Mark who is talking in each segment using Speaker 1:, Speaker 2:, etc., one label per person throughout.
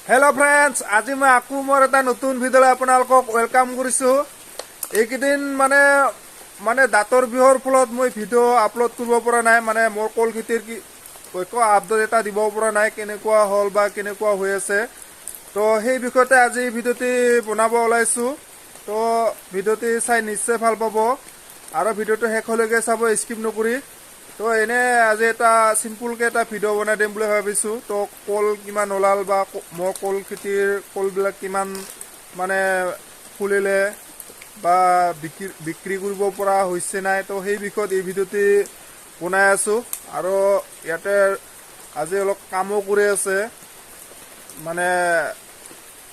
Speaker 1: Hello friends, आज मैं आकू मोर এটা নতুন ভিডিঅ'লৈ আপোনালোকক ওয়েলকাম কৰিছো। এইকেইদিন মানে দাঁতৰ বিহৰ ফলত মই ভিডিঅ' আপলোড কৰিব পৰা নাই। মানে মোৰ কল খেতিৰ একো আপডেট এটা দিব পৰা নাই, কেনেকুৱা হ'ল বা কেনেকুৱা হৈ আছে। তো সেই বিষয়তে আজি ভিডিঅ'টি বনাব ওলাইছো। তো ভিডিঅ'টি চাই নিশ্চয় ভাল পাব আৰু ভিডিঅ'টো শেষলৈকে চাব, স্কিপ নকৰি। তো এনে আজি এটা চিম্পুলকে এটা ভিডিঅ' বনাই দিম বুলি ভাবিছো। তো কল কিমান ওলাল বা মোৰ কল খেতিৰ কলবিলাক কিমান মানে ফুলিলে বা বিক্ৰী কৰিব পৰা হৈছে নাই, তো সেই বিষয়ত এই ভিডিঅ'টি বনাই আছো। আৰু ইয়াতে আজি অলপ কামো কৰি আছে, মানে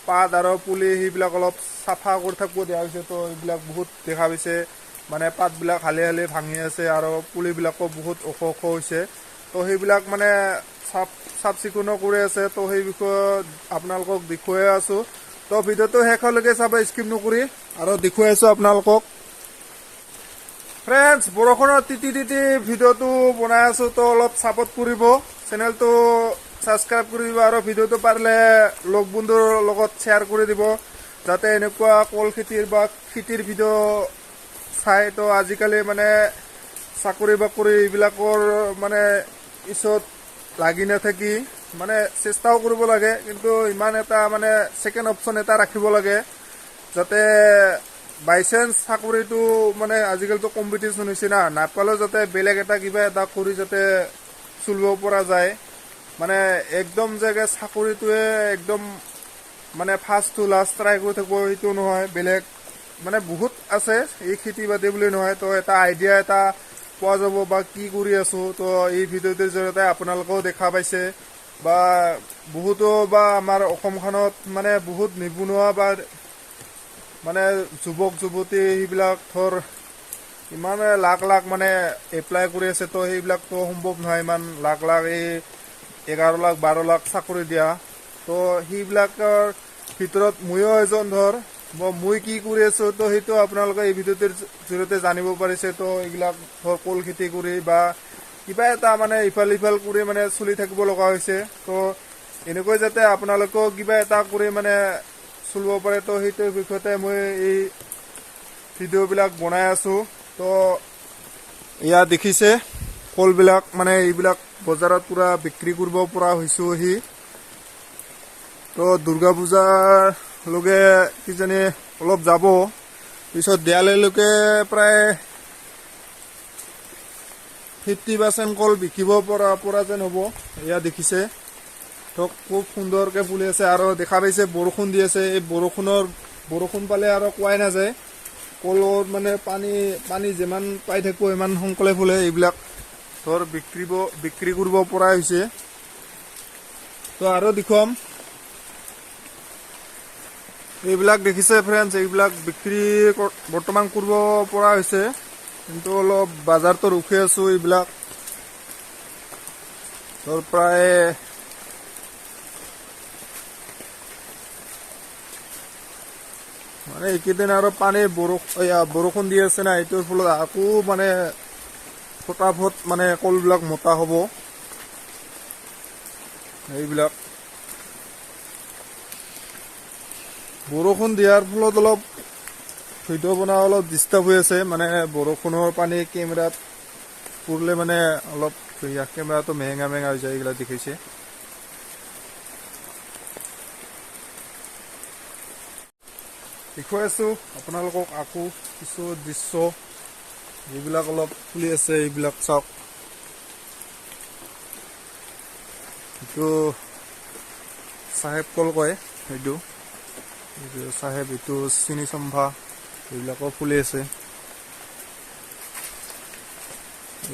Speaker 1: পাত আৰু পুলি সেইবিলাক অলপ চাফা কৰি থাকিব দিয়া হৈছে। তো এইবিলাক বহুত দেখা পাইছে, মানে পাতবিলাক হালি হালি ভাঙি আছে আৰু পুলিবিলাকো বহুত ওখ ওখ হৈছে। তো সেইবিলাক মানে চাফ চিকুণো কৰি আছে। তো সেই বিষয়ত আপোনালোকক দেখুৱাই আছো। তো ভিডিঅ'টো শেষলৈকে চাব, স্কিপ নকৰি, আৰু দেখুৱাই আছো আপোনালোকক। ফ্ৰেণ্ডছ, বৰষুণত তিতি তিতি ভিডিঅ'টো বনাই আছো। তো অলপ ছাপোৰ্ট কৰিব, চেনেলটো ছাবস্ক্ৰাইব কৰি দিব আৰু ভিডিঅ'টো পাৰিলে লগ বন্ধুৰ লগত শ্বেয়াৰ কৰি দিব, যাতে এনেকুৱা কল খেতিৰ বা খেতিৰ ভিডিঅ' চাই। তো আজিকালি মানে চাকৰি বাকৰি এইবিলাকৰ মানে পিছত লাগি নাথাকি মানে চেষ্টাও কৰিব লাগে, কিন্তু ইমান এটা মানে ছেকেণ্ড অপশ্যন এটা ৰাখিব লাগে, যাতে বাইচান্স চাকৰিটো মানে আজিকালিতো কম্পিটিশ্যন হৈছে না, নাপালেও যাতে বেলেগ এটা কিবা এটা কৰি যাতে চলিব পৰা যায়। মানে একদম জেগা চাকৰিটোৱে একদম মানে ফাৰ্ষ্ট টু লাষ্ট ট্ৰাই কৰি থাকিব, সেইটো নহয়। বেলেগ মানে বহুত আছে, এই খেতি বাতি বুলি নহয়। তো এটা আইডিয়া এটা পোৱা যাব বা কি কৰি আছো। তো এই ভিডিঅ'টোৰ জৰিয়তে আপোনালোকেও দেখা পাইছে, বা বহুতো বা আমাৰ অসমখনত মানে বহুত নিবনুৱা বা মানে যুৱক যুৱতী সেইবিলাক ধৰ ইমান লাখ লাখ মানে এপ্লাই কৰি আছে। তো সেইবিলাকতো সম্ভৱ নহয়, ইমান লাখ লাখ এই 11 লাখ 12 লাখ চাকৰি দিয়া। তো সেইবিলাকৰ ভিতৰত ময়ো এজন ধৰ, মই কি কৰি আছো, তো সেইটো আপোনালোকে এই ভিডিঅ'টোৰ জৰিয়তে জানিব পাৰিছে। তো এইবিলাক ধৰ কল খেতি কৰি বা কিবা এটা মানে ইফাল সিফাল কৰি মানে চলি থাকিব লগা হৈছে। তো এনেকৈ যাতে আপোনালোকেও কিবা এটা কৰি মানে চলিব পাৰে, তো সেইটোৰ বিষয়তে মই এই ভিডিঅ'বিলাক বনাই আছো। তো এয়া দেখিছে কলবিলাক, মানে এইবিলাক বজাৰত পুৰা বিক্ৰী কৰিব পৰা হৈছো সি। তো দুৰ্গা পূজালৈকে কিজানি অলপ যাব, পিছত দেৱালীলৈকে প্ৰায় 50% কল বিকিব পৰা যেন হ'ব। এয়া দেখিছে, তো খুব সুন্দৰকৈ ফুলি আছে। আৰু দেখা পাইছে বৰষুণ দি আছে, এই বৰষুণ পালে আৰু কোৱাই নাযায়। কলৰ মানে পানী যিমান পাই থাকিব ইমান সোনকালে ফুলে। এইবিলাক ধৰ বিক্ৰী কৰিব পৰা হৈছে। তো আৰু দেখুৱাম, এইবিলাক দেখিছে ফ্ৰেণ্ডছ, এইবিলাক বিক্ৰী বৰ্তমান কৰিব পৰা হৈছে, কিন্তু অলপ বাজাৰটো ৰখি আছো। এইবিলাক ধৰ প্ৰায় মানে এইকেইদিন আৰু বৰষুণ দি আছে না, এইটোৰ ফলত আকৌ মানে ফটাফট মানে কলবিলাক মোটা হ'ব। এইবিলাক বৰষুণ দিয়াৰ ফলত অলপ ভিডিঅ' বনোৱা অলপ ডিষ্টাৰ্ব হৈ আছে। মানে বৰষুণৰ পানী কেমেৰাত পৰিলে মানে অলপ কেমেৰাটো মেহেঙা হৈ যায়, এইবিলাক দেখিছে। দেখুৱাই আছো আপোনালোকক আকৌ কিছু দৃশ্য, যিবিলাক অলপ ফুলি আছে। এইবিলাক চাওক, এইটো চাহেব কল কয়, এইটো চাহেব, এইটো চিনি চম্ভা, এইবিলাকো ফুলি আছে।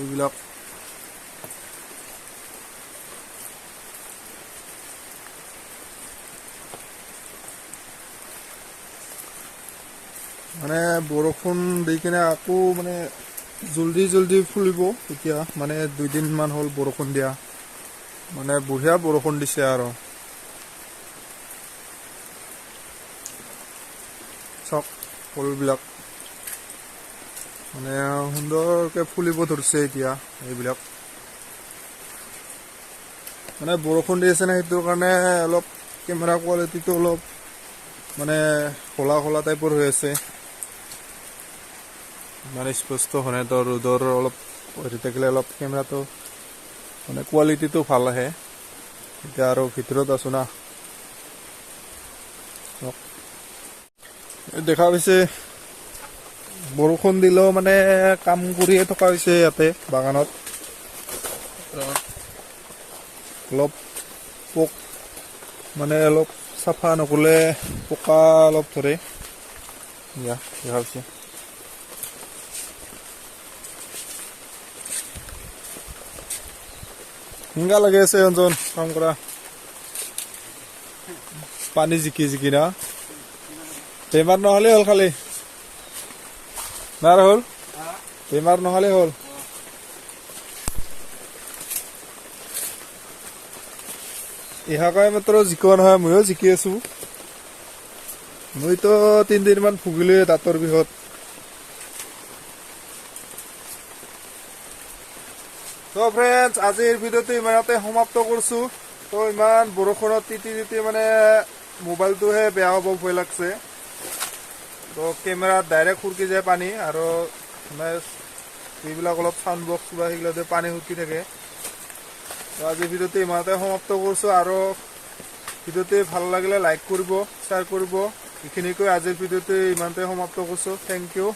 Speaker 1: এইবিলাক মানে বৰষুণ দি কিনে আকৌ মানে জল্দি ফুলিব। এতিয়া মানে 2 দিনমান হ'ল বৰষুণ দিয়া, মানে বঢ়িয়া বৰষুণ দিছে। আৰু চাওক কলবিলাক মানে সুন্দৰকৈ ফুলিব ধৰিছে এতিয়া। এইবিলাক মানে বৰষুণ দি আছে না, সেইটোৰ কাৰণে অলপ কেমেৰা কোৱালিটিটো অলপ মানে খোলা খোলা টাইপৰ হৈ আছে, মানে স্পষ্ট হোৱা নাই। তো ৰ'দৰ অলপ হেৰি থাকিলে অলপ কেমেৰাটো মানে কোৱালিটিটো ভাল আহে। এতিয়া আৰু ভিতৰত আছো না, দেখা পাইছে বৰষুণ দিলেও মানে কাম কৰিয়ে থকা হৈছে ইয়াতে বাগানত। অলপ পোক মানে অলপ চাফা নকৰিলে পোকা অলপ ধৰে। দেখা পাইছে হিংগা লাগি আছে অঞ্জন কাম কৰা, পানী জিকি জিকি না। বেমাৰ নহ'লে হ'ল খালি না হ'ল, বেমাৰ নহ'লে হ'ল। ইহাকাই মাত্ৰ জিকোৱা নহয়, ময়ো জিকি আছো। মইতো 3 দিনমান ভুগিলোৱে দাঁতৰ বিষত। তো ফ্ৰেণ্ডছ, আজিৰ ভিডিঅ'টো ইমানতে সমাপ্ত কৰিছো। তো ইমান বৰষুণত তিতি তিতি মানে মোবাইলটোহে বেয়া হ'ব ভয় লাগছে। তো কেমেৰাত ডাইৰেক্ট সুৰকি যায় পানী, আৰু এইবিলাক অলপ চাউণ্ড বক্স বা সেইগিলাতে পানী সুৰকি থাকে। তো আজিৰ ভিডিঅ'টো ইমানতে সমাপ্ত কৰিছো, আৰু ভিডিঅ'টো ভাল লাগিলে লাইক কৰিব, শ্বেয়াৰ কৰিব। এইখিনিকৈ আজিৰ ভিডিঅ'টো ইমানতে সমাপ্ত কৰিছো। Thank U.